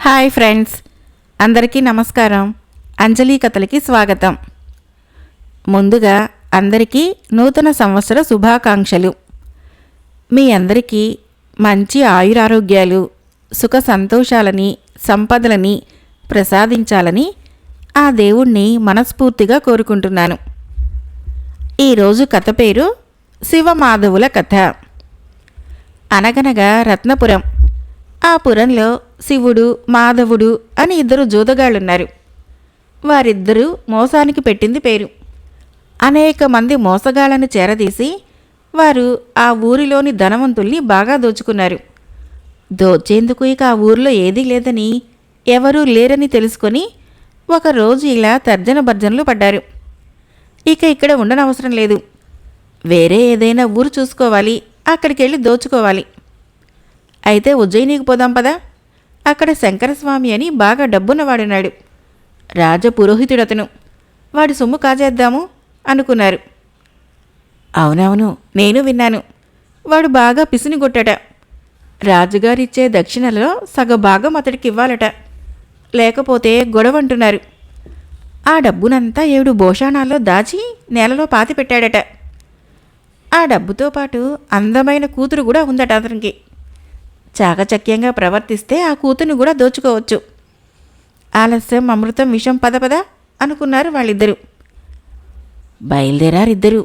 Hi friends, అందరికీ నమస్కారం. అంజలి కథలకి స్వాగతం. ముందుగా అందరికీ నూతన సంవత్సర శుభాకాంక్షలు. మీ అందరికీ మంచి ఆయురారోగ్యాలు, సుఖ సంతోషాలని, సంపదలని ప్రసాదించాలని ఆ దేవుణ్ణి మనస్ఫూర్తిగా కోరుకుంటున్నాను. ఈరోజు కథ పేరు శివమాధవుల కథ. అనగనగా రత్నపురం. ఆ పురంలో శివుడు, మాధవుడు అని ఇద్దరు జోదగాళ్ళున్నారు. వారిద్దరూ మోసానికి పెట్టింది పేరు. అనేక మంది మోసగాళ్లను చేరదీసి వారు ఆ ఊరిలోని ధనవంతుల్ని బాగా దోచుకున్నారు. దోచేందుకు ఇక ఆ ఊరిలో ఏదీ లేదని, ఎవరూ లేరని తెలుసుకొని ఒకరోజు ఇలా తర్జన భర్జనలు పడ్డారు. ఇక ఇక్కడ ఉండనవసరం లేదు, వేరే ఏదైనా ఊరు చూసుకోవాలి, అక్కడికెళ్ళి దోచుకోవాలి. అయితే ఉజ్జయినికి పోదాం పదా, అక్కడ శంకరస్వామి అని బాగా డబ్బున్నవాడున్నాడు. రాజపురోహితుడతను, వాడి సొమ్ము కాజేద్దాము అనుకున్నారు. అవునవును, నేను విన్నాను. వాడు బాగా పిసినిగొట్టట. రాజుగారిచ్చే దక్షిణలో సగభాగం అతడికి ఇవ్వాలట, లేకపోతే గొడవంటున్నారు. ఆ డబ్బునంతా 7 భోషాణాల్లో దాచి నేలలో పాతిపెట్టాడట. ఆ డబ్బుతో పాటు అందమైన కూతురు కూడా ఉందట అతనికి. చాకచక్యంగా ప్రవర్తిస్తే ఆ కూతుర్ని కూడా దోచుకోవచ్చు. ఆలస్యం అమృతం విషం పద అనుకున్నారు వాళ్ళిద్దరూ. బయలుదేరారిద్దరూ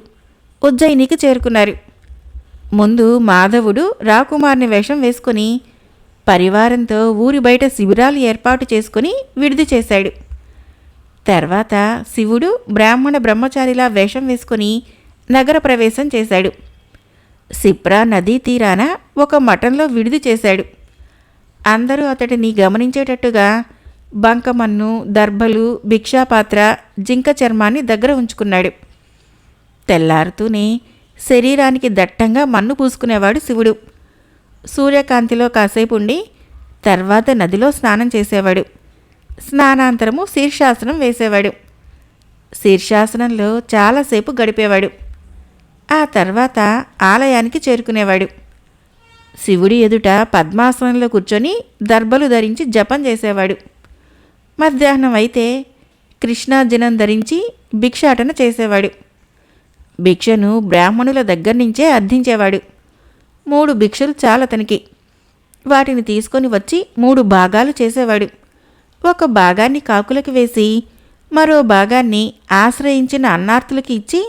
ఉజ్జయినికి చేరుకున్నారు. ముందు మాధవుడు రాకుమార్ని వేషం వేసుకుని పరివారంతో ఊరి బయట శిబిరాలు ఏర్పాటు చేసుకుని విడిది చేశాడు. తర్వాత శివుడు బ్రాహ్మణ బ్రహ్మచారిలా వేషం వేసుకుని నగర ప్రవేశం చేశాడు. సిప్రా నదీ తీరాన ఒక మఠంలో విడిది చేశాడు. అందరూ అతడిని గమనించేటట్టుగా బంకమన్ను, దర్భలు, భిక్షాపాత్ర, జింక చర్మాన్ని దగ్గర ఉంచుకున్నాడు. తెల్లారుతూనే శరీరానికి దట్టంగా మన్ను పూసుకునేవాడు శివుడు. సూర్యకాంతిలో కాసేపు ఉండి తర్వాత నదిలో స్నానం చేసేవాడు. స్నానాంతరము శీర్షాసనం వేసేవాడు. శీర్షాసనంలో చాలాసేపు గడిపేవాడు. ఆ తర్వాత ఆలయానికి చేరుకునేవాడు. శివుడి ఎదుట పద్మాసనంలో కూర్చొని దర్భలు ధరించి జపం చేసేవాడు. మధ్యాహ్నం అయితే కృష్ణార్జునం ధరించి భిక్షాటన చేసేవాడు. భిక్షను బ్రాహ్మణుల దగ్గర నుంచే అర్థించేవాడు. 3 భిక్షలు చాలతనికి. వాటిని తీసుకొని వచ్చి 3 భాగాలు చేసేవాడు. ఒక భాగాన్ని కాకులకు వేసి మరో భాగాన్ని ఆశ్రయించిన అన్నార్తులకి ఇచ్చి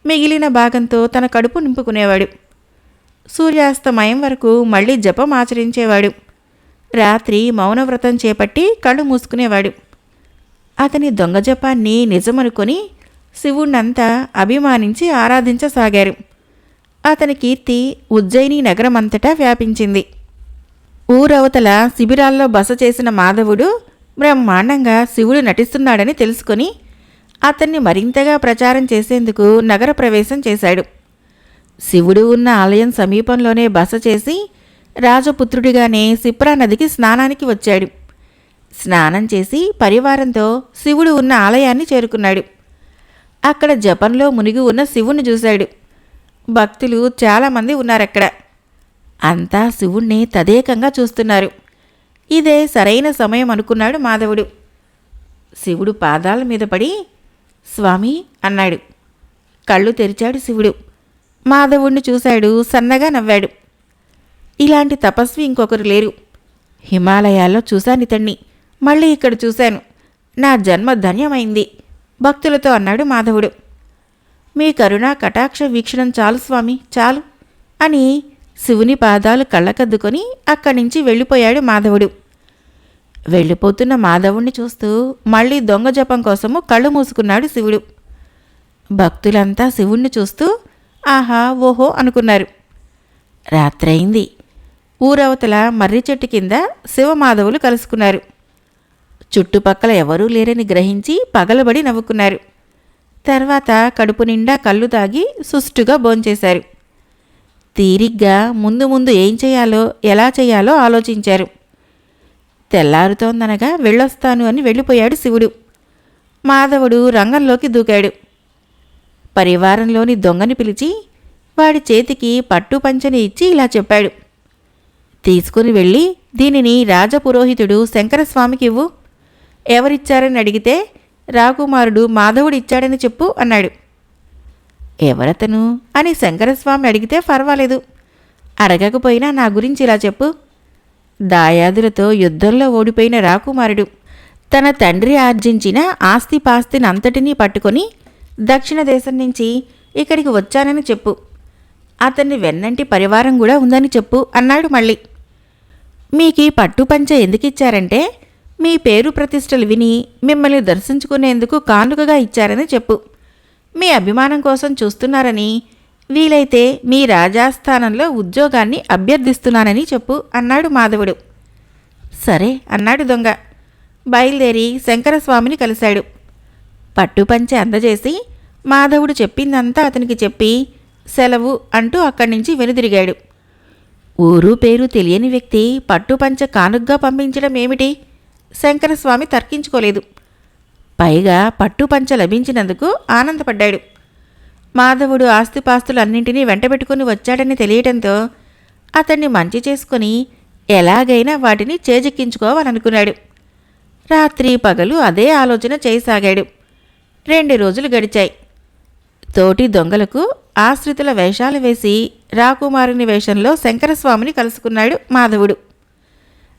మిగిలిన భాగంతో తన కడుపు నింపుకునేవాడు. సూర్యాస్తమయం వరకు మళ్ళీ జపం ఆచరించేవాడు. రాత్రి మౌనవ్రతం చేపట్టి కళ్ళు మూసుకునేవాడు. అతని దొంగ జపాన్ని నిజమనుకొని శివుణ్ణంతా అభిమానించి ఆరాధించసాగారు. అతని కీర్తి ఉజ్జయిని నగరమంతటా వ్యాపించింది. ఊరవతల శిబిరాల్లో బస చేసిన మాధవుడు బ్రహ్మాండంగా శివుడు నటిస్తున్నాడని తెలుసుకొని అతన్ని మరింతగా ప్రచారం చేసేందుకు నగర ప్రవేశం చేశాడు. శివుడు ఉన్న ఆలయం సమీపంలోనే బస చేసి రాజపుత్రుడిగానే సిప్రా నదికి స్నానానికి వచ్చాడు. స్నానం చేసి పరివారంతో శివుడు ఉన్న ఆలయాన్ని చేరుకున్నాడు. అక్కడ జపంలో మునిగి ఉన్న శివుణ్ణి చూశాడు. భక్తులు చాలామంది ఉన్నారక్కడ. అంతా శివుణ్ణి తదేకంగా చూస్తున్నారు. ఇదే సరైన సమయం అనుకున్నాడు మాధవుడు. శివుడు పాదాల మీద పడి స్వామి అన్నాడు. కళ్ళు తెరిచాడు శివుడు. మాధవుణ్ణి చూశాడు. సన్నగా నవ్వాడు. ఇలాంటి తపస్వి ఇంకొకరు లేరు. హిమాలయాల్లో చూశానితణ్ణి, మళ్ళీ ఇక్కడ చూశాను. నా జన్మ ధన్యమైంది భక్తులతో అన్నాడు మాధవుడు. మీ కరుణా కటాక్ష వీక్షణం చాలు స్వామి, చాలు అని శివుని పాదాలు కళ్ళకద్దుకొని అక్కడి నుంచి వెళ్ళిపోయాడు మాధవుడు. వెళ్ళిపోతున్న మాధవుణ్ణి చూస్తూ మళ్ళీ దొంగ జపం కోసము కళ్ళు మూసుకున్నాడు శివుడు. భక్తులంతా శివుణ్ణి చూస్తూ ఆహా ఓహో అనుకున్నారు. రాత్రయింది. ఊరవతల మర్రి చెట్టు కింద శివమాధవులు కలుసుకున్నారు. చుట్టుపక్కల ఎవరూ లేరని గ్రహించి పగలబడి నవ్వుకున్నారు. తర్వాత కడుపు నిండా కళ్ళు తాగి సుష్టుగా భోంచేశారు. తీరిగ్గా ముందు ముందు ఏం చేయాలో ఎలా చేయాలో ఆలోచించారు. తెల్లారుతోందనగా వెళ్ళొస్తాను అని వెళ్ళిపోయాడు శివుడు. మాధవుడు రంగంలోకి దూకాడు. పరివారంలోని దొంగని పిలిచి వాడి చేతికి పట్టు పంచని ఇచ్చి ఇలా చెప్పాడు. తీసుకుని వెళ్ళి దీనిని రాజపురోహితుడు శంకరస్వామికి ఇవ్వు. ఎవరిచ్చారని అడిగితే రాకుమారుడు మాధవుడిచ్చాడని చెప్పు అన్నాడు. ఎవరతను అని శంకరస్వామి అడిగితే పర్వాలేదు, అడగకపోయినా నా గురించి ఇలా చెప్పు. దాయాదులతో యుద్ధంలో ఓడిపోయిన రాకుమారుడు తన తండ్రి ఆర్జించిన ఆస్తిపాస్తినంతటినీ పట్టుకొని దక్షిణ దేశం నుంచి ఇక్కడికి వచ్చానని చెప్పు. అతన్ని వెన్నంటి పరివారం కూడా ఉందని చెప్పు అన్నాడు మళ్ళీ. మీకీ పట్టుపంచ ఎందుకిచ్చారంటే మీ పేరు ప్రతిష్టలు విని మిమ్మల్ని దర్శించుకునేందుకు కానుకగా ఇచ్చారని చెప్పు. మీ అభిమానం కోసం చూస్తున్నారని, వీలైతే మీ రాజాస్థానంలో ఉద్యోగాన్ని అభ్యర్థిస్తున్నానని చెప్పు అన్నాడు మాధవుడు. సరే అన్నాడు దొంగ. బయలుదేరి శంకరస్వామిని కలిశాడు. పట్టుపంచె అందజేసి మాధవుడు చెప్పిందంతా అతనికి చెప్పి సెలవు అంటూ అక్కడి నుంచి వెనుదిరిగాడు. ఊరు పేరు తెలియని వ్యక్తి పట్టుపంచె కానుగ్గా పంపించడం ఏమిటి? శంకరస్వామి తర్కించుకోలేదు. పైగా పట్టుపంచె లభించినందుకు ఆనందపడ్డాడు. మాధవుడు ఆస్తిపాస్తులన్నింటినీ వెంటబెట్టుకుని వచ్చాడని తెలియటంతో అతన్ని మంచి చేసుకుని ఎలాగైనా వాటిని చేజెక్కించుకోవాలనుకున్నాడు. రాత్రి పగలు అదే ఆలోచన చేయసాగాడు. 2 రోజులు గడిచాయి. తోటి దొంగలకు ఆశ్రితుల వేషాలు వేసి రాకుమారుని వేషంలో శంకరస్వామిని కలుసుకున్నాడు మాధవుడు.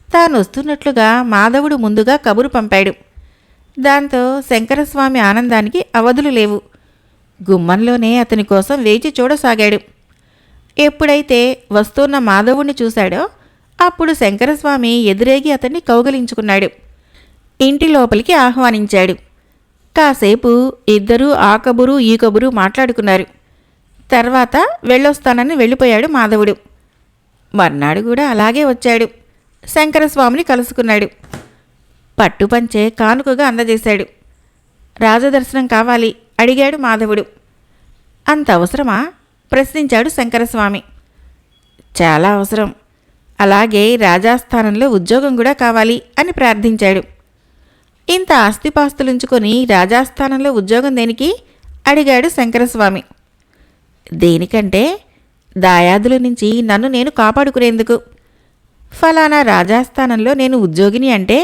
తానొస్తున్నట్లుగా మాధవుడు ముందుగా కబురు పంపాడు. దాంతో శంకరస్వామి ఆనందానికి అవధులు లేవు. గుమ్మంలోనే అతని కోసం వేచి చూడసాగాడు. ఎప్పుడైతే వస్తున్న మాధవుణ్ణి చూశాడో అప్పుడు శంకరస్వామి ఎదురేగి అతన్ని కౌగలించుకున్నాడు. ఇంటి లోపలికి ఆహ్వానించాడు. కాసేపు ఇద్దరూ ఆ కబురు ఈ కబురు మాట్లాడుకున్నారు. తర్వాత వెళ్ళొస్తానని వెళ్ళిపోయాడు మాధవుడు. మర్నాడు కూడా అలాగే వచ్చాడు. శంకరస్వామిని కలుసుకున్నాడు. పట్టుపంచె కానుకగా అందజేశాడు. రాజదర్శనం కావాలి అడిగాడు మాధవుడు. అంత అవసరమా ప్రశ్నించాడు శంకరస్వామి. చాలా అవసరం. అలాగే రాజాస్థానంలో ఉద్యోగం కూడా కావాలి అని ప్రార్థించాడు. ఇంత ఆస్తిపాస్తులుంచుకొని రాజాస్థానంలో ఉద్యోగం దేనికి అడిగాడు శంకరస్వామి. దేనికంటే దాయాదుల నుంచి నన్ను నేను కాపాడుకునేందుకు. ఫలానా రాజాస్థానంలో నేను ఉద్యోగిని అంటే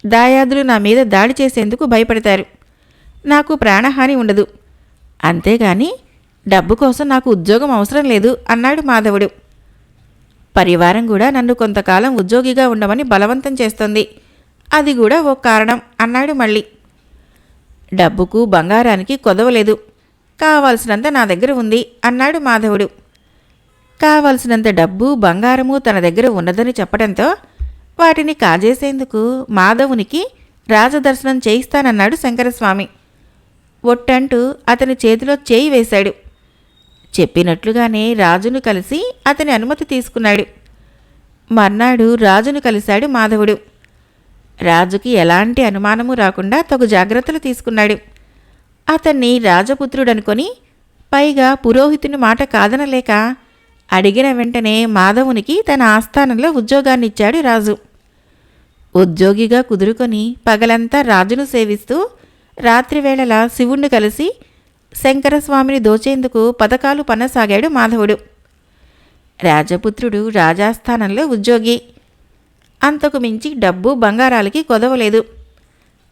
దాయాదులు నా మీద దాడి చేసేందుకు భయపడతారు. నాకు ప్రాణహాని ఉండదు. అంతేగాని డబ్బు కోసం నాకు ఉద్యోగం అవసరం లేదు అన్నాడు మాధవుడు. పరివారం కూడా నన్ను కొంతకాలం ఉద్యోగిగా ఉండమని బలవంతం చేస్తోంది. అది కూడా ఓ కారణం అన్నాడు మళ్ళీ. డబ్బుకు బంగారానికి కొదవలేదు. కావాల్సినంత నా దగ్గర ఉంది అన్నాడు మాధవుడు. కావలసినంత డబ్బు బంగారము తన దగ్గర ఉన్నదని చెప్పడంతో వాటిని కాజేసేందుకు మాధవునికి రాజదర్శనం చేయిస్తానన్నాడు శంకరస్వామి. ఒట్టంటూ అతని చేతిలో చేయి వేశాడు. చెప్పినట్లుగానే రాజును కలిసి అతని అనుమతి తీసుకున్నాడు. మర్నాడు రాజును కలిశాడు మాధవుడు. రాజుకి ఎలాంటి అనుమానము రాకుండా తగు జాగ్రత్తలు తీసుకున్నాడు. అతన్ని రాజపుత్రుడనుకొని పైగా పురోహితుని మాట కాదనలేక అడిగిన వెంటనే మాధవునికి తన ఆస్థానంలో ఉద్యోగాన్నిచ్చాడు రాజు. ఉద్యోగిగా కుదురుకొని పగలంతా రాజును సేవిస్తూ రాత్రివేళలా శివుణ్ణి కలిసి శంకరస్వామిని దోచేందుకు పథకాలు పన్నసాగాడు మాధవుడు. రాజపుత్రుడు రాజాస్థానంలో ఉద్యోగి. అంతకు మించి డబ్బు బంగారాలకి కొదవలేదు.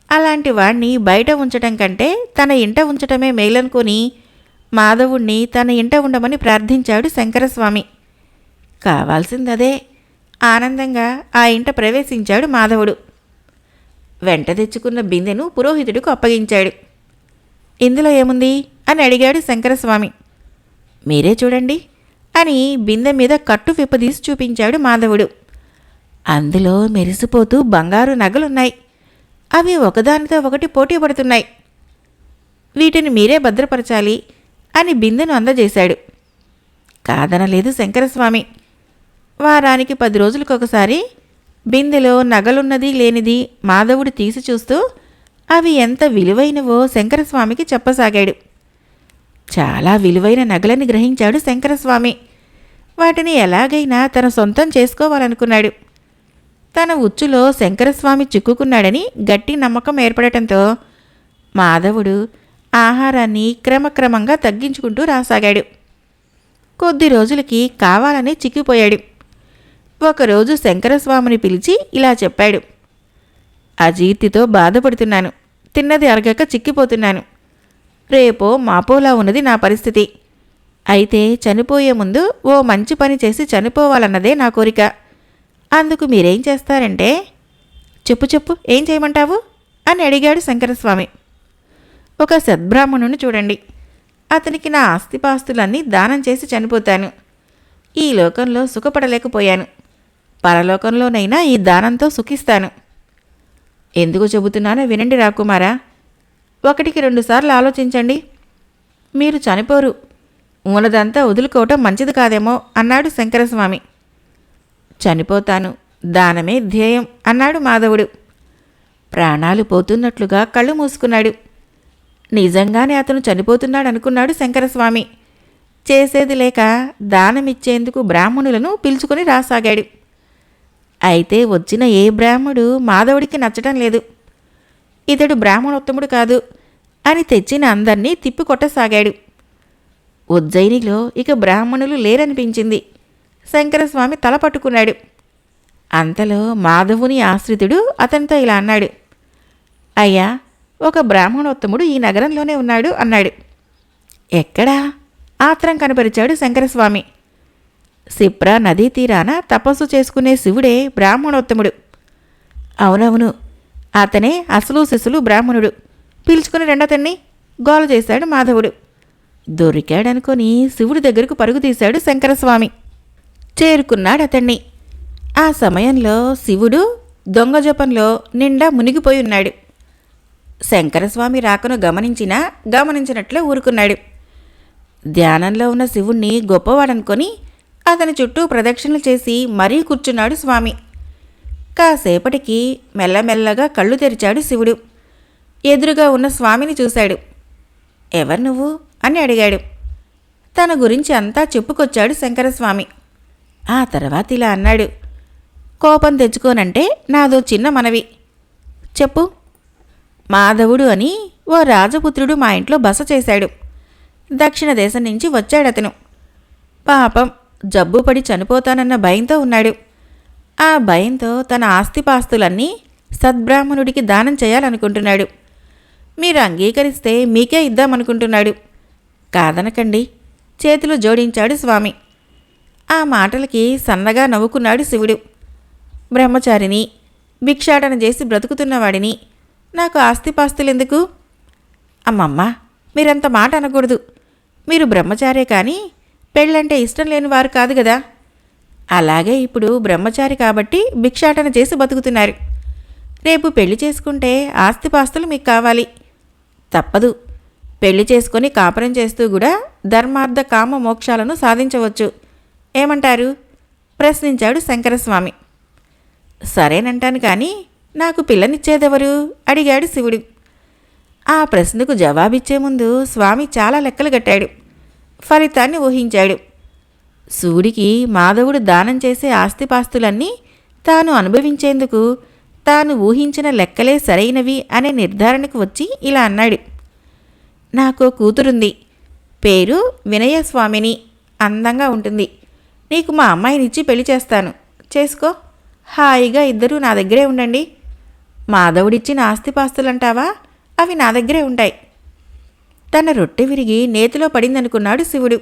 అలాంటి వాణ్ణి బయట ఉంచటం కంటే తన ఇంట ఉంచటమే మేలనుకొని మాధవుణ్ణి తన ఇంట ఉండమని ప్రార్థించాడు శంకరస్వామి. కావాల్సిందదే. ఆనందంగా ఆ ఇంట ప్రవేశించాడు మాధవుడు. వెంట తెచ్చుకున్న బిందెను పురోహితుడికి అప్పగించాడు. ఇందులో ఏముంది అని అడిగాడు శంకరస్వామి. మీరే చూడండి అని బిందె మీద కట్టు విప్పదీసి చూపించాడు మాధవుడు. అందులో మెరిసిపోతూ బంగారు నగలున్నాయి. అవి ఒకదానితో ఒకటి పోటీ పడుతున్నాయి. వీటిని మీరే భద్రపరచాలి అని బిందెను అందజేశాడు. కాదనలేదు శంకరస్వామి. వారానికి 10 రోజులకొకసారి బిందెలో నగలున్నది లేనిది మాధవుడు తీసి చూస్తూ అవి ఎంత విలువైనవో శంకరస్వామికి చెప్పసాగాడు. చాలా విలువైన నగలని గ్రహించాడు శంకరస్వామి. వాటిని ఎలాగైనా తన సొంతం చేసుకోవాలనుకున్నాడు. తన ఉచ్చులో శంకరస్వామి చిక్కుకున్నాడని గట్టి నమ్మకం ఏర్పడటంతో మాధవుడు ఆహారాన్ని క్రమక్రమంగా తగ్గించుకుంటూ రాసాగాడు. కొద్ది రోజులకి కావాలని చిక్కిపోయాడు. ఒకరోజు శంకరస్వామిని పిలిచి ఇలా చెప్పాడు. అజీర్తితో బాధపడుతున్నాను. తిన్నది అరగక చిక్కిపోతున్నాను. రేపో మాపోలా ఉన్నది నా పరిస్థితి. అయితే చనిపోయే ముందు ఓ మంచి పని చేసి చనిపోవాలన్నదే నా కోరిక. అందుకు మీరేం చేస్తారంటే? చెప్పు చెప్పు, ఏం చేయమంటావు అని అడిగాడు శంకరస్వామి. ఒక సద్బ్రాహ్మణుని చూడండి. అతనికి నా ఆస్తిపాస్తులన్నీ దానం చేసి చనిపోతాను. ఈ లోకంలో సుఖపడలేకపోయాను. పరలోకంలోనైనా ఈ దానంతో సుఖిస్తాను. ఎందుకు చెబుతున్నానో వినండి రాకుమారా. 1-2 సార్లు ఆలోచించండి. మీరు చనిపోరు. ఉన్నదంతా వదులుకోవటం మంచిది కాదేమో అన్నాడు శంకరస్వామి. చనిపోతాను, దానమే ధ్యేయం అన్నాడు మాధవుడు. ప్రాణాలు పోతున్నట్లుగా కళ్ళు మూసుకున్నాడు. నిజంగానే అతను చనిపోతున్నాడనుకున్నాడు శంకరస్వామి. చేసేది లేక దానమిచ్చేందుకు బ్రాహ్మణులను పిలుచుకొని రాసాగాడు. అయితే వచ్చిన ఏ బ్రాహ్మడు మాధవుడికి నచ్చటం లేదు. ఇతడు బ్రాహ్మణోత్తముడు కాదు అని తెచ్చిన అందర్నీ తిప్పికొట్టసాగాడు. ఉజ్జయినిలో ఇక బ్రాహ్మణులు లేరనిపించింది. శంకరస్వామి తల పట్టుకున్నాడు. అంతలో మాధవుని ఆశ్రితుడు అతనితో ఇలా అన్నాడు. అయ్యా, ఒక బ్రాహ్మణోత్తముడు ఈ నగరంలోనే ఉన్నాడు అన్నాడు. ఎక్కడా? ఆత్రం కనపరిచాడు శంకరస్వామి. సిప్రా నదీ తీరాన తపస్సు చేసుకునే శివుడే బ్రాహ్మణోత్తముడు. అవునవును, అతనే అసలు శిశులు బ్రాహ్మణుడు. పిలుచుకుని రెండతన్ని గోల చేశాడు మాధవుడు. దొరికాడనుకొని శివుడి దగ్గరకు పరుగు తీశాడు శంకరస్వామి. చేరుకున్నాడతన్ని. ఆ సమయంలో శివుడు దొంగ జపంలో నిండా మునిగిపోయి ఉన్నాడు. శంకరస్వామి రాకను గమనించినట్లే ఊరుకున్నాడు. ధ్యానంలో ఉన్న శివుణ్ణి గొప్పవాడనుకొని అతని చుట్టూ ప్రదక్షిణలు చేసి మరీ కూర్చున్నాడు స్వామి. కాసేపటికి మెల్లమెల్లగా కళ్ళు తెరిచాడు శివుడు. ఎదురుగా ఉన్న స్వామిని చూశాడు. ఎవరు నువ్వు అని అడిగాడు. తన గురించి అంతా చెప్పుకొచ్చాడు శంకరస్వామి. ఆ తర్వాత ఇలా అన్నాడు. కోపం తెచ్చుకోనంటే నాదో చిన్న మనవి. చెప్పు. మాధవుడు అని ఓ రాజపుత్రుడు మా ఇంట్లో బస చేశాడు. దక్షిణ దేశం నుంచి వచ్చాడతను. పాపం జబ్బుపడి చనిపోతానన్న భయంతో ఉన్నాడు. ఆ భయంతో తన ఆస్తిపాస్తులన్నీ సద్బ్రాహ్మణుడికి దానం చేయాలనుకుంటున్నాడు. మీరు అంగీకరిస్తే మీకే ఇద్దామనుకుంటున్నాడు. కాదనకండి, చేతులు జోడించాడు స్వామి. ఆ మాటలకి సన్నగా నవ్వుకున్నాడు శివుడు. బ్రహ్మచారిని, భిక్షాటన చేసి బ్రతుకుతున్నవాడిని, నాకు ఆస్తిపాస్తులెందుకు? అమ్మమ్మ, మీరంత మాట అనకూడదు. మీరు బ్రహ్మచారే కానీ పెళ్ళంటే ఇష్టం లేనివారు కాదు కదా. అలాగే ఇప్పుడు బ్రహ్మచారి కాబట్టి భిక్షాటన చేసి బతుకుతున్నారు. రేపు పెళ్లి చేసుకుంటే ఆస్తిపాస్తులు మీకు కావాలి. తప్పదు. పెళ్లి చేసుకొని కాపురం చేస్తూ కూడా ధర్మార్థ కామ మోక్షాలను సాధించవచ్చు. ఏమంటారు? ప్రశ్నించాడు శంకరస్వామి. సరేనంటాను కానీ నాకు పిల్లనిచ్చేదెవరు అడిగాడు శివుడు. ఆ ప్రశ్నకు జవాబిచ్చే ముందు స్వామి చాలా లెక్కలు కట్టాడు. ఫలితాన్ని ఊహించాడు. శివుడికి మాధవుడు దానం చేసే ఆస్తిపాస్తులన్నీ తాను అనుభవించేందుకు తాను ఊహించిన లెక్కలే సరైనవి అనే నిర్ధారణకు వచ్చి ఇలా అన్నాడు. నాకో కూతురుంది. పేరు వినయస్వామిని. అందంగా ఉంటుంది. నీకు మా అమ్మాయినిచ్చి పెళ్లి చేస్తాను. చేసుకో. హాయిగా ఇద్దరూ నా దగ్గరే ఉండండి. మాధవుడిచ్చిన ఆస్తిపాస్తులంటావా? అవి నా దగ్గరే ఉంటాయి. తన రొట్టె విరిగి నేతిలో పడిందనుకున్నాడు శివుడు.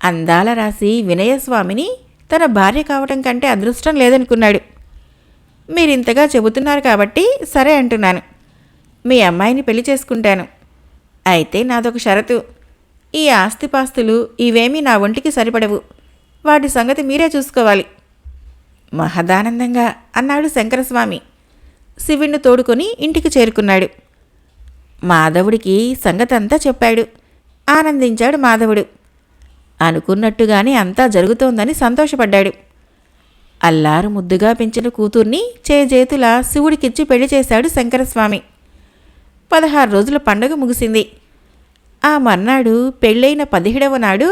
అందాల రాశి వినయస్వామిని తన భార్య కావటం కంటే అదృష్టం లేదనుకున్నాడు. మీరింతగా చెబుతున్నారు కాబట్టి సరే అంటున్నాను. మీ అమ్మాయిని పెళ్లి చేసుకుంటాను. అయితే నాదొక షరతు. ఈ ఆస్తిపాస్తులు ఇవేమీ నా ఒంటికి సరిపడవు. వాటి సంగతి మీరే చూసుకోవాలి. మహదానందంగా అన్నాడు శంకరస్వామి. శివుణ్ణి తోడుకొని ఇంటికి చేరుకున్నాడు. మాధవుడికి సంగతంతా చెప్పాడు. ఆనందించాడు మాధవుడు. అనుకున్నట్టుగానే అంతా జరుగుతోందని సంతోషపడ్డాడు. అల్లారు ముద్దుగా పెంచిన కూతుర్ని చేజేతులా శివుడికిచ్చి పెళ్లి చేశాడు శంకరస్వామి. 16 రోజుల పండుగ ముగిసింది. ఆ మర్నాడు పెళ్ళైన 17వ నాడు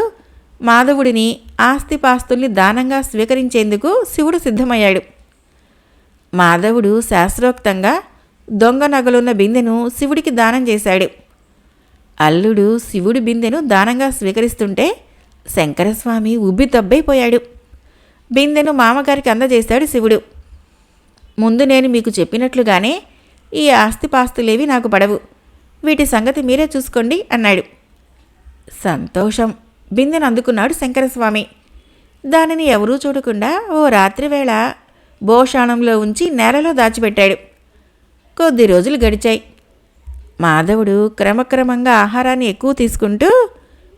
మాధవుడిని ఆస్తిపాస్తుల్ని దానంగా స్వీకరించేందుకు శివుడు సిద్ధమయ్యాడు. మాధవుడు శాస్త్రోక్తంగా దొంగ నగలున్న బిందెను శివుడికి దానం చేశాడు. అల్లుడు శివుడి బిందెను దానంగా స్వీకరిస్తుంటే శంకరస్వామి ఉబ్బి తబ్బైపోయాడు. బిందెను మామగారికి అందజేశాడు శివుడు. ముందు నేను మీకు చెప్పినట్లుగానే ఈ ఆస్తిపాస్తులేవి నాకు పడవు, వీటి సంగతి మీరే చూసుకోండి అన్నాడు. సంతోషం. బిందెను అందుకున్నాడు శంకరస్వామి. దానిని ఎవరూ చూడకుండా ఓ రాత్రివేళ భోషాణంలో ఉంచి నేలలో దాచిపెట్టాడు. కొద్ది రోజులు గడిచాయి. మాధవుడు క్రమక్రమంగా ఆహారాన్ని ఎక్కువ తీసుకుంటూ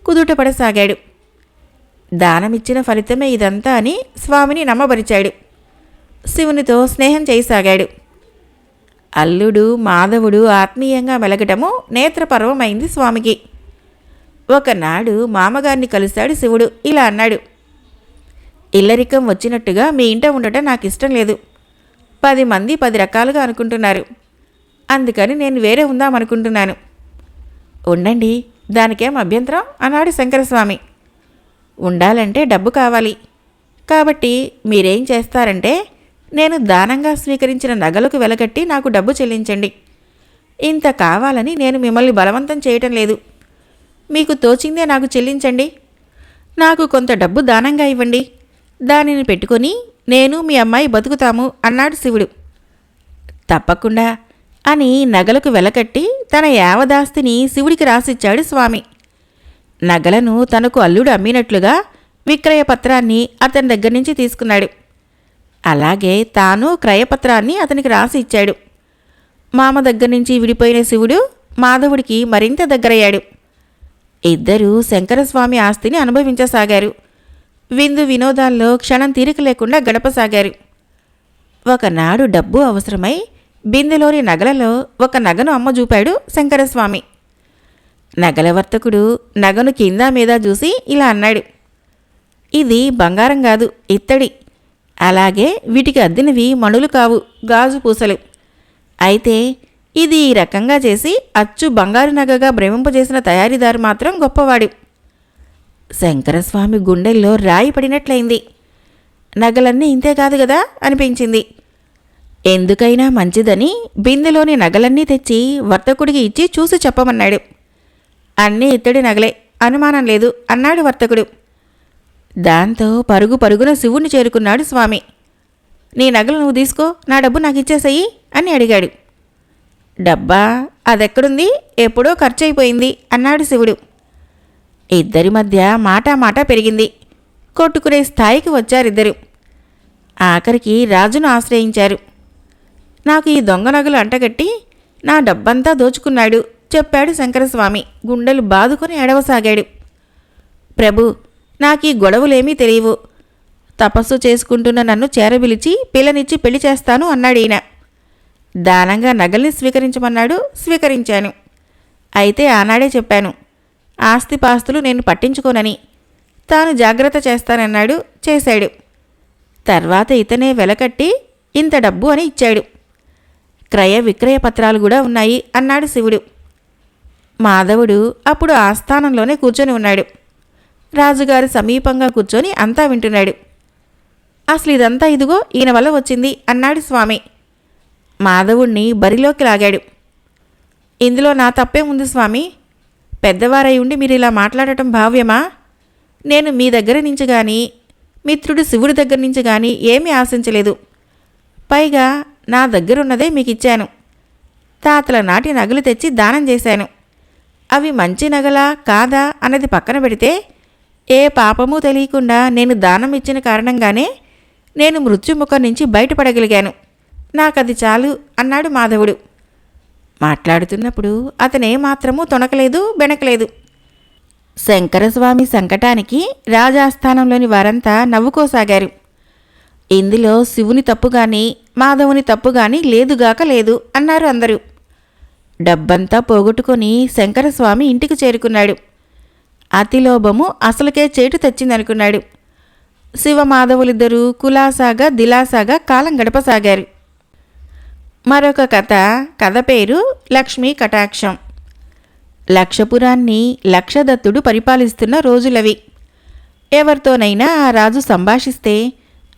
కుదుటపడసాగాడు. దానమిచ్చిన ఫలితమే ఇదంతా అని స్వామిని నమ్మబరిచాడు. శివునితో స్నేహం చేయసాగాడు. అల్లుడు మాధవుడు ఆత్మీయంగా మెలగటము నేత్రపర్వమైంది స్వామికి. ఒకనాడు మామగారిని కలిశాడు శివుడు. ఇలా అన్నాడు: ఇల్లరికం వచ్చినట్టుగా మీ ఇంట ఉండటం నాకు ఇష్టం లేదు. 10 మంది 10 రకాలుగా అనుకుంటున్నారు. అందుకని నేను వేరే ఉందామనుకుంటున్నాను. ఉండండి, దానికేం అభ్యంతరం అన్నాడు శంకరస్వామి. ఉండాలంటే డబ్బు కావాలి. కాబట్టి మీరేం చేస్తారంటే, నేను దానంగా స్వీకరించిన నగలకు వెలగట్టి నాకు డబ్బు చెల్లించండి. ఇంత కావాలని నేను మిమ్మల్ని బలవంతం చేయటం లేదు. మీకు తోచిందే నాకు చెల్లించండి. నాకు కొంత డబ్బు దానంగా ఇవ్వండి. దానిని పెట్టుకొని నేను మీ అమ్మాయి బతుకుతాము అన్నాడు శివుడు. తప్పకుండా అని నగలకు వెలకట్టి తన యావదాస్తిని శివుడికి రాసిచ్చాడు స్వామి. నగలను తనకు అల్లుడు అమ్మినట్లుగా విక్రయపత్రాన్ని అతని దగ్గర నుంచి తీసుకున్నాడు. అలాగే తాను క్రయపత్రాన్ని అతనికి రాసి ఇచ్చాడు. మామ దగ్గర నుంచి విడిపోయిన శివుడు మాధవుడికి మరింత దగ్గరయ్యాడు. ఇద్దరూ శంకరస్వామి ఆస్తిని అనుభవించసాగారు. విందు వినోదాల్లో క్షణం తీరిక లేకుండా గడపసాగారు. ఒకనాడు డబ్బు అవసరమై బిందెలోని నగలలో ఒక నగను అమ్మజూపాడు శంకరస్వామి. నగల వర్తకుడు నగను కింద మీద చూసి ఇలా అన్నాడు: ఇది బంగారం కాదు, ఇత్తడి. అలాగే వీటికి అద్దినవి మణులు కావు, గాజు పూసలు. అయితే ఇది ఈ రకంగా చేసి అచ్చు బంగారు నగగా భ్రమింపజేసిన తయారీదారు మాత్రం గొప్పవాడు. శంకరస్వామి గుండెల్లో రాయి పడినట్లయింది. నగలన్నీ ఇంతే కాదు కదా అనిపించింది. ఎందుకైనా మంచిదని బిందెలోని నగలన్నీ తెచ్చి వర్తకుడికి ఇచ్చి చూసి చెప్పమన్నాడు. అన్నీ ఇత్తడి నగలే, అనుమానం లేదు అన్నాడు వర్తకుడు. దాంతో పరుగు పరుగున శివుణ్ణి చేరుకున్నాడు స్వామి. నీ నగలు నువ్వు తీసుకో, నా డబ్బు నాకు ఇచ్చేసేయి అని అడిగాడు. డబ్బా అదెక్కడుంది, ఎప్పుడో ఖర్చయిపోయింది అన్నాడు శివుడు. ఇద్దరి మధ్య మాట పెరిగింది. కొట్టుకునే స్థాయికి వచ్చారిద్దరు. ఆఖరికి రాజును ఆశ్రయించారు. నాకు ఈ దొంగ నగలు అంటగట్టి నా డబ్బంతా దోచుకున్నాడు చెప్పాడు శంకరస్వామి. గుండెలు బాదుకొని ఎడవసాగాడు. ప్రభు, నాకీ గొడవలేమీ తెలియవు. తపస్సు చేసుకుంటున్న నన్ను చేరబిలిచి పిల్లనిచ్చి పెళ్లి చేస్తాను అన్నాడు ఈయన. దానంగా నగల్ని స్వీకరించమన్నాడు, స్వీకరించాను. అయితే ఆనాడే చెప్పాను, ఆస్తిపాస్తులు నేను పట్టించుకోనని. తాను జాగ్రత్త చేస్తానన్నాడు, చేశాడు. తర్వాత ఇతనే వెలకట్టి ఇంత డబ్బు అని ఇచ్చాడు. క్రయ విక్రయ పత్రాలు కూడా ఉన్నాయి అన్నాడు శివుడు. మాధవుడు అప్పుడు ఆస్థానంలోనే కూర్చొని ఉన్నాడు. రాజుగారు సమీపంగా కూర్చొని అంతా వింటున్నాడు. అసలు ఇదంతా ఇదిగో ఈయన వల్ల వచ్చింది అన్నాడు స్వామి. మాధవుణ్ణి బరిలోకి లాగాడు. ఇందులో నా తప్పే ఉంది స్వామి. పెద్దవారై ఉండి మీరు ఇలా మాట్లాడటం భావ్యమా? నేను మీ దగ్గర నుంచి కానీ మిత్రుడు శివుడి దగ్గర నుంచి కానీ ఏమీ ఆశించలేదు. పైగా నా దగ్గరున్నదే మీకు ఇచ్చాను. తాతల నాటి నగలు తెచ్చి దానం చేశాను. అవి మంచి నగలా కాదా అన్నది పక్కన పెడితే ఏ పాపమూ తెలియకుండా నేను దానం ఇచ్చిన కారణంగానే నేను మృత్యుముఖం నుంచి బయటపడగలిగాను. నాకది చాలు అన్నాడు మాధవుడు. మాట్లాడుతున్నప్పుడు అతనేమాత్రమూ తొణకలేదు, బెణకలేదు. శంకరస్వామి సంకటానికి రాజాస్థానంలోని వారంతా నవ్వుకోసాగారు. ఇందులో శివుని తప్పుగాని మాధవుని తప్పుగాని లేదుగాక లేదు అన్నారు అందరూ. డబ్బంతా పోగొట్టుకొని శంకరస్వామి ఇంటికి చేరుకున్నాడు. అతిలోభము అసలుకే చేటు తెచ్చిందనుకున్నాడు. శివమాధవులిద్దరూ కులాసాగా దిలాసాగా కాలం గడపసాగారు. మరొక కథ పేరు లక్ష్మీ కటాక్షం. లక్షపురాన్ని లక్షదత్తుడు పరిపాలిస్తున్న రోజులవి. ఎవరితోనైనా ఆ రాజు సంభాషిస్తే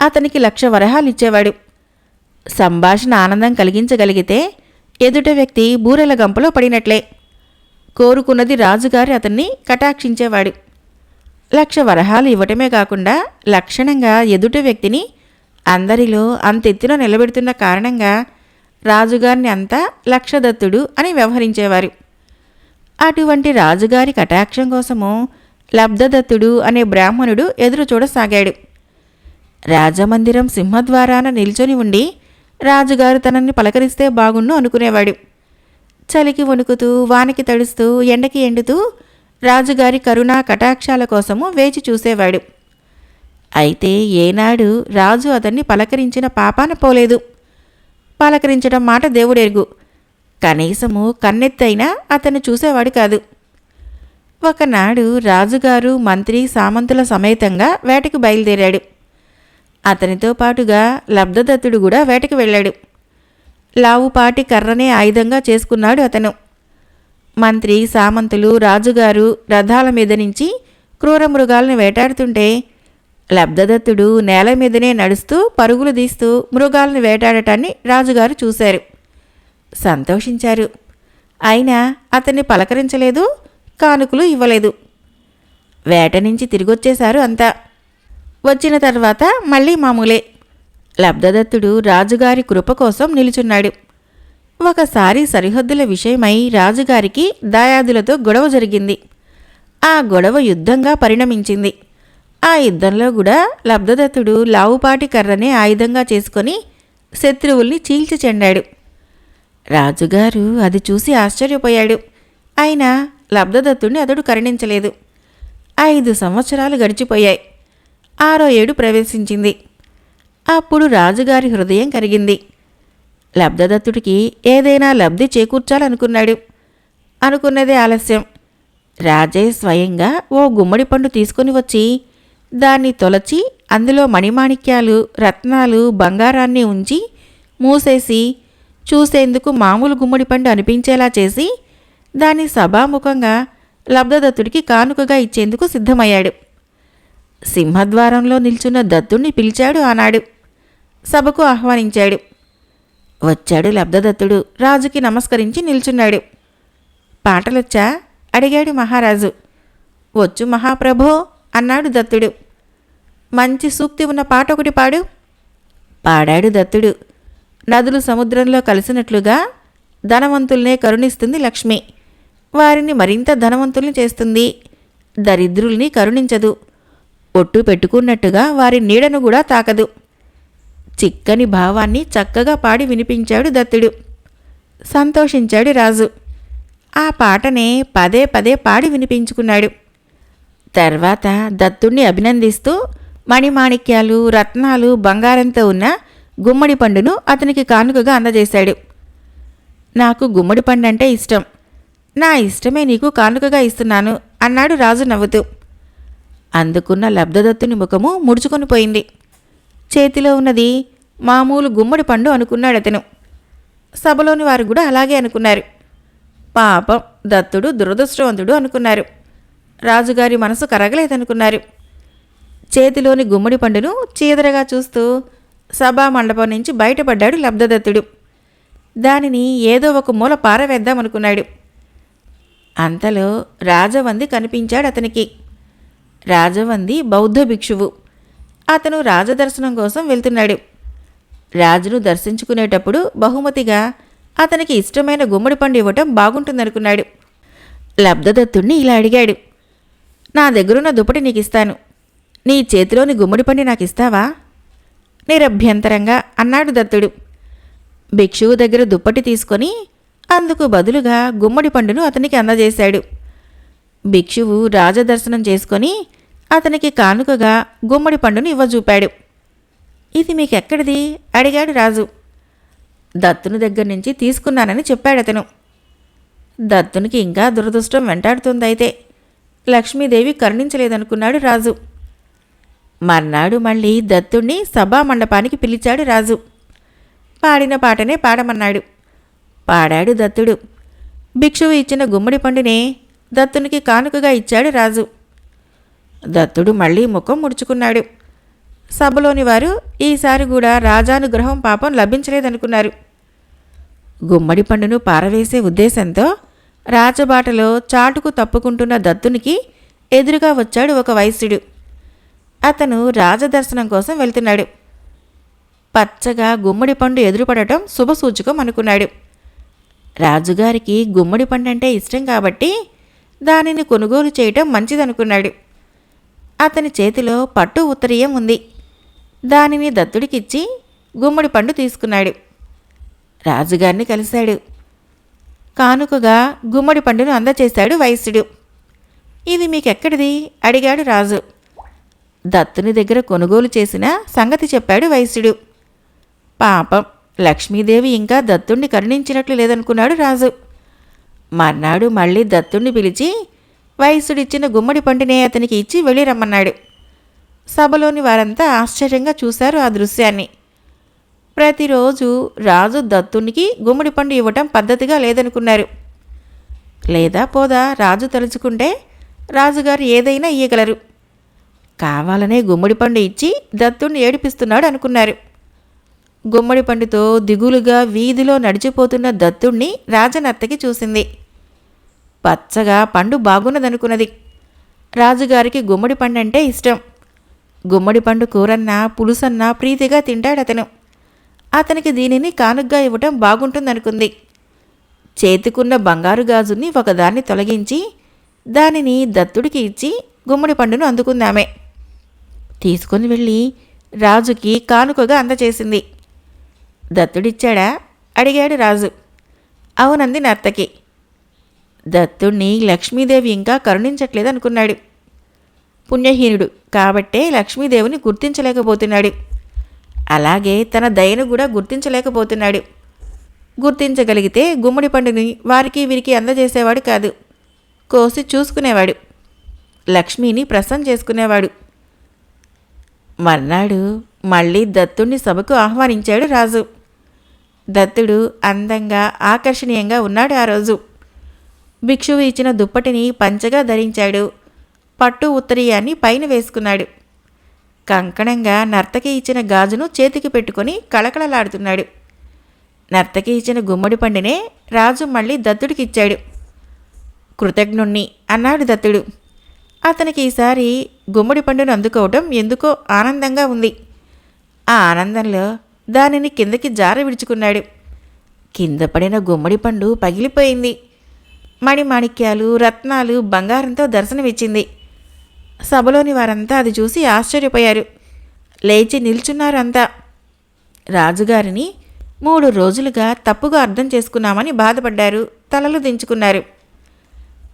అతనికి 1,00,000 వరహాలిచ్చేవాడు. సంభాషణ ఆనందం కలిగించగలిగితే ఎదుట వ్యక్తి బూరెల గంపలో పడినట్లే. కోరుకున్నది రాజుగారి అతన్ని కటాక్షించేవాడు. 1,00,000 వరహాలు ఇవ్వటమే కాకుండా లక్షణంగా ఎదుటి వ్యక్తిని అందరిలో అంతెత్తున నిలబెడుతున్న కారణంగా రాజుగారిని అంతా లక్షదత్తుడు అని వ్యవహరించేవారు. అటువంటి రాజుగారి కటాక్షం కోసము లబ్ధదత్తుడు అనే బ్రాహ్మణుడు ఎదురు చూడసాగాడు. రాజమందిరం సింహద్వారాన నిల్చొని ఉండి రాజుగారు తనని పలకరిస్తే బాగుండు అనుకునేవాడు. చలికి వణుకుతూ, వానకి తడుస్తూ, ఎండకి ఎండుతూ రాజుగారి కరుణా కటాక్షాల కోసము వేచి చూసేవాడు. అయితే ఏనాడు రాజు అతన్ని పలకరించిన పాపాన పోలేదు. పలకరించడం మాట దేవుడెరుగు, కనీసము కన్నెత్తైనా అతన్ని చూసేవాడు కాదు. ఒకనాడు రాజుగారు మంత్రి సామంతుల సమేతంగా వేటకు బయలుదేరాడు. అతనితో పాటుగా లబ్ధదత్తుడు కూడా వేటకు వెళ్ళాడు. లావుపాటి కర్రనే ఆయుధంగా చేసుకున్నాడు అతను. మంత్రి సామంతులు రాజుగారు రథాల మీద నుంచి క్రూర మృగాలను వేటాడుతుంటే లబ్ధదత్తుడు నేల మీదనే నడుస్తూ పరుగులు తీస్తూ మృగాలను వేటాడటాన్ని రాజుగారు చూశారు. సంతోషించారు. అయినా అతన్ని పలకరించలేదు, కానుకలు ఇవ్వలేదు. వేట నుంచి తిరిగొచ్చేశారు అంతా. వచ్చిన తర్వాత మళ్ళీ మామూలే. లబ్ధదత్తుడు రాజుగారి కృప కోసం నిలుచున్నాడు. ఒకసారి సరిహద్దుల విషయమై రాజుగారికి దాయాదులతో గొడవ జరిగింది. ఆ గొడవ యుద్ధంగా పరిణమించింది. ఆ యుద్ధంలో కూడా లబ్ధదత్తుడు లావుపాటి కర్రనే ఆయుధంగా చేసుకొని శత్రువుల్ని చీల్చి చెండాడు. రాజుగారు అది చూసి ఆశ్చర్యపోయాడు. అయినా లబ్ధదత్తుడిని అతడు కరుణించలేదు. 5 సంవత్సరాలు గడిచిపోయాయి. 6వ ఏడు ప్రవేశించింది. అప్పుడు రాజుగారి హృదయం కరిగింది. లబ్ధదత్తుడికి ఏదైనా లబ్ధి చేకూర్చాలనుకున్నాడు. అనుకున్నదే ఆలస్యం. రాజే స్వయంగా ఓ గుమ్మడి పండు తీసుకుని వచ్చి దాన్ని తొలచి అందులో మణిమాణిక్యాలు, రత్నాలు, బంగారాన్ని ఉంచి మూసేసి చూసేందుకు మామూలు గుమ్మడి పండు అనిపించేలా చేసి దాన్ని సభాముఖంగా లబ్ధదత్తుడికి కానుకగా ఇచ్చేందుకు సిద్ధమయ్యాడు. సింహద్వారంలో నిల్చున్న దత్తుణ్ణి పిలిచాడు. ఆనాడు సభకు ఆహ్వానించాడు. వచ్చాడు లబ్ధదత్తుడు. రాజుకి నమస్కరించి నిల్చున్నాడు. పాటలొచ్చా అడిగాడు మహారాజు. వచ్చు మహాప్రభో అన్నాడు దత్తుడు. మంచి సూక్తి ఉన్న పాట ఒకటి పాడు. పాడాడు దత్తుడు. నదులు సముద్రంలో కలిసినట్లుగా ధనవంతుల్నే కరుణిస్తుంది లక్ష్మి. వారిని మరింత ధనవంతుల్ని చేస్తుంది. దరిద్రుల్ని కరుణించదు. ఒట్టు పెట్టుకున్నట్టుగా వారి నీడను కూడా తాకదు. చిక్కని భావాన్ని చక్కగా పాడి వినిపించాడు దత్తుడు. సంతోషించాడు రాజు. ఆ పాటనే పదే పదే పాడి వినిపించుకున్నాడు. తర్వాత దత్తుణ్ణి అభినందిస్తూ మణిమాణిక్యాలు, రత్నాలు, బంగారంతో ఉన్న గుమ్మడి పండును అతనికి కానుకగా అందజేశాడు. నాకు గుమ్మడి పండు అంటే ఇష్టం. నా ఇష్టమే నీకు కానుకగా ఇస్తున్నాను అన్నాడు రాజు నవ్వుతూ. అందుకున్న లబ్ధదత్తుని ముఖము ముడుచుకొని పోయింది. చేతిలో ఉన్నది మామూలు గుమ్మడి పండు అనుకున్నాడతను. సభలోని వారు కూడా అలాగే అనుకున్నారు. పాపం దత్తుడు దురదృష్టవంతుడు అనుకున్నారు. రాజుగారి మనసు కరగలేదనుకున్నారు. చేతిలోని గుమ్మడి పండును చీదరగా చూస్తూ సభా మండపం నుంచి బయటపడ్డాడు లబ్ధదత్తుడు. దానిని ఏదో ఒక మూల పారవేద్దామనుకున్నాడు. అంతలో రాజవంది కనిపించాడు అతనికి. రాజవంది బౌద్ధ భిక్షువు. అతను రాజదర్శనం కోసం వెళ్తున్నాడు. రాజును దర్శించుకునేటప్పుడు బహుమతిగా అతనికి ఇష్టమైన గుమ్మడి పండు ఇవ్వటం బాగుంటుందనుకున్నాడు. లబ్ధదత్తుణ్ణి ఇలా అడిగాడు. నా దగ్గరున్న దుప్పటి నీకిస్తాను. నీ చేతిలోని గుమ్మడి పండు నాకిస్తావా? నిరభ్యంతరంగా అన్నాడు దత్తుడు. భిక్షువు దగ్గర దుప్పటి తీసుకొని అందుకు బదులుగా గుమ్మడి పండును అతనికి అందజేశాడు. భిక్షువు రాజదర్శనం చేసుకొని అతనికి కానుకగా గుమ్మడి పండును ఇవ్వజూపాడు. ఇది మీకెక్కడిది అడిగాడు రాజు. దత్తుని దగ్గర నుంచి తీసుకున్నానని చెప్పాడతను. దత్తునికి ఇంకా దురదృష్టం వెంటాడుతుందైతే. లక్ష్మీదేవి కరుణించలేదనుకున్నాడు రాజు. మర్నాడు మళ్ళీ దత్తుణ్ణి సభామండపానికి పిలిచాడు రాజు. పాడిన పాటనే పాడమన్నాడు. పాడాడు దత్తుడు. భిక్షువు ఇచ్చిన గుమ్మడి పండునే దత్తునికి కానుకగా ఇచ్చాడు రాజు. దత్తుడు మళ్ళీ ముఖం ముడుచుకున్నాడు. సభలోని వారు ఈసారి కూడా రాజానుగ్రహం పాపం లభించలేదనుకున్నారు. గుమ్మడి పండును పారవేసే ఉద్దేశంతో రాజబాటలో చాటుకు తప్పుకుంటున్న దత్తునికి ఎదురుగా వచ్చాడు ఒక వైశ్యుడు. అతను రాజదర్శనం కోసం వెళ్తున్నాడు. పచ్చగా గుమ్మడి పండు ఎదురుపడటం శుభసూచకం అనుకున్నాడు. రాజుగారికి గుమ్మడి పండు అంటే ఇష్టం కాబట్టి దానిని కొనుగోలు చేయటం మంచిదనుకున్నాడు. అతని చేతిలో పట్టు ఉత్తరీయం ఉంది. దానిని దత్తుడికిచ్చి గుమ్మడి పండు తీసుకున్నాడు. రాజుగారిని కలిశాడు. కానుకగా గుమ్మడి పండును అందచేశాడు వైశ్యుడు. ఇది మీకెక్కడిది అడిగాడు రాజు. దత్తుని దగ్గర కొనుగోలు చేసిన సంగతి చెప్పాడు వైశ్యుడు. పాపం, లక్ష్మీదేవి ఇంకా దత్తుణ్ణి కరుణించినట్లు లేదనుకున్నాడు రాజు. మర్నాడు మళ్ళీ దత్తుణ్ణి పిలిచి వైశ్యుడిచ్చిన గుమ్మడి పండునే అతనికి ఇచ్చి వెళ్ళి రమ్మన్నాడు. సభలోని వారంతా ఆశ్చర్యంగా చూశారు ఆ దృశ్యాన్ని. ప్రతిరోజు రాజు దత్తునికి గుమ్మడి పండు ఇవ్వటం పద్ధతిగా లేదనుకున్నారు. లేదా పోదా రాజు తలుచుకుంటే రాజుగారు ఏదైనా ఇయ్యగలరు. కావాలనే గుమ్మడి పండు ఇచ్చి దత్తుణ్ణి ఏడిపిస్తున్నాడు అనుకున్నారు. గుమ్మడి పండుతో దిగులుగా వీధిలో నడిచిపోతున్న దత్తుణ్ణి రాజనర్తకి చూసింది. పచ్చగా పండు బాగున్నదనుకున్నది. రాజుగారికి గుమ్మడి పండు అంటే ఇష్టం. గుమ్మడి పండు కూరన్నా పులుసన్నా ప్రీతిగా తింటాడతను. అతనికి దీనిని కానుగ్గా ఇవ్వటం బాగుంటుందనుకుంది. చేతికున్న బంగారు గాజుని ఒకదాన్ని తొలగించి దానిని దత్తుడికి ఇచ్చి గుమ్మడి పండును అందుకుందామే. తీసుకుని వెళ్ళి రాజుకి కానుకగా అందచేసింది. దత్తుడిచ్చాడా అడిగాడు రాజు. అవునంది నర్తకి. దత్తుణ్ణి లక్ష్మీదేవి ఇంకా కరుణించట్లేదనుకున్నాడు. పుణ్యహీనుడు కాబట్టే లక్ష్మీదేవిని గుర్తించలేకపోతున్నాడు. అలాగే తన దయను కూడా గుర్తించలేకపోతున్నాడు. గుర్తించగలిగితే గుమ్మడి పండుని వారికి వీరికి అందజేసేవాడు కాదు. కోసి చూసుకునేవాడు. లక్ష్మిని ప్రసన్నం చేసుకునేవాడు. మర్నాడు మళ్ళీ దత్తుణ్ణి సభకు ఆహ్వానించాడు రాజు. దత్తుడు అందంగా ఆకర్షణీయంగా ఉన్నాడు ఆ రోజు. భిక్షువు ఇచ్చిన దుప్పటిని పంచగా ధరించాడు. పట్టు ఉత్తరీయాన్ని పైన వేసుకున్నాడు. కంకణంగా నర్తకి ఇచ్చిన గాజును చేతికి పెట్టుకొని కళకళలాడుతున్నాడు. నర్తకి ఇచ్చిన గుమ్మడి పండునే రాజు మళ్ళీ దత్తుడికిచ్చాడు. కృతజ్ఞుణ్ణి అన్నాడు దత్తుడు. అతనికి ఈసారి గుమ్మడి పండును అందుకోవటం ఎందుకో ఆనందంగా ఉంది. ఆ ఆనందంలో దానిని కిందకి జార విడుచుకున్నాడు. కింద పడిన గుమ్మడి పండు పగిలిపోయింది. మణిమాణిక్యాలు, రత్నాలు, బంగారంతో దర్శనమిచ్చింది. సభలోని వారంతా అది చూసి ఆశ్చర్యపోయారు. లేచి నిల్చున్నారంతా. రాజుగారిని 3 రోజులుగా తప్పుగా అర్థం చేసుకున్నామని బాధపడ్డారు. తలలు దించుకున్నారు.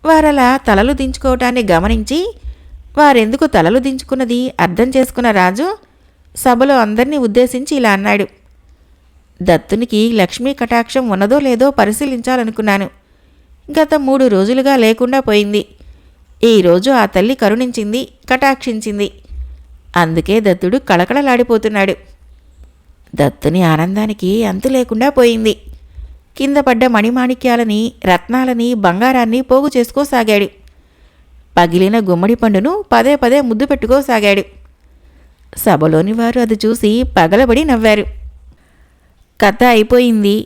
వారలా తలలు దించుకోవటాన్ని గమనించి వారెందుకు తలలు దించుకున్నది అర్థం చేసుకున్న రాజు సభలో అందరినీ ఉద్దేశించి ఇలా అన్నాడు. దత్తునికి లక్ష్మీ కటాక్షం ఉన్నదో లేదో పరిశీలించాలనుకున్నాను. గత 3 రోజులుగా లేకుండా పోయింది. ఈరోజు ఆ తల్లి కరుణించింది, కటాక్షించింది. అందుకే దత్తుడు కళకళలాడిపోతున్నాడు. దత్తుని ఆనందానికి అంతు లేకుండా పోయింది. కింద పడ్డ మణిమాణిక్యాలని, రత్నాలని, బంగారాన్ని పోగు చేసుకోసాగాడు. పగిలిన గుమ్మడి పండును పదే పదే ముద్దు పెట్టుకోసాగాడు. సభలోని వారు అది చూసి పగలబడి నవ్వారు. కథ అయిపోయింది.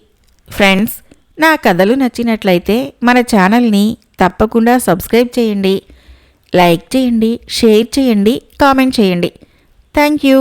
ఫ్రెండ్స్, నా కథలు నచ్చినట్లయితే మన ఛానల్ని తప్పకుండా సబ్స్క్రైబ్ చేయండి, లైక్ చేయండి, షేర్ చేయండి, కామెంట్ చేయండి. Thank you.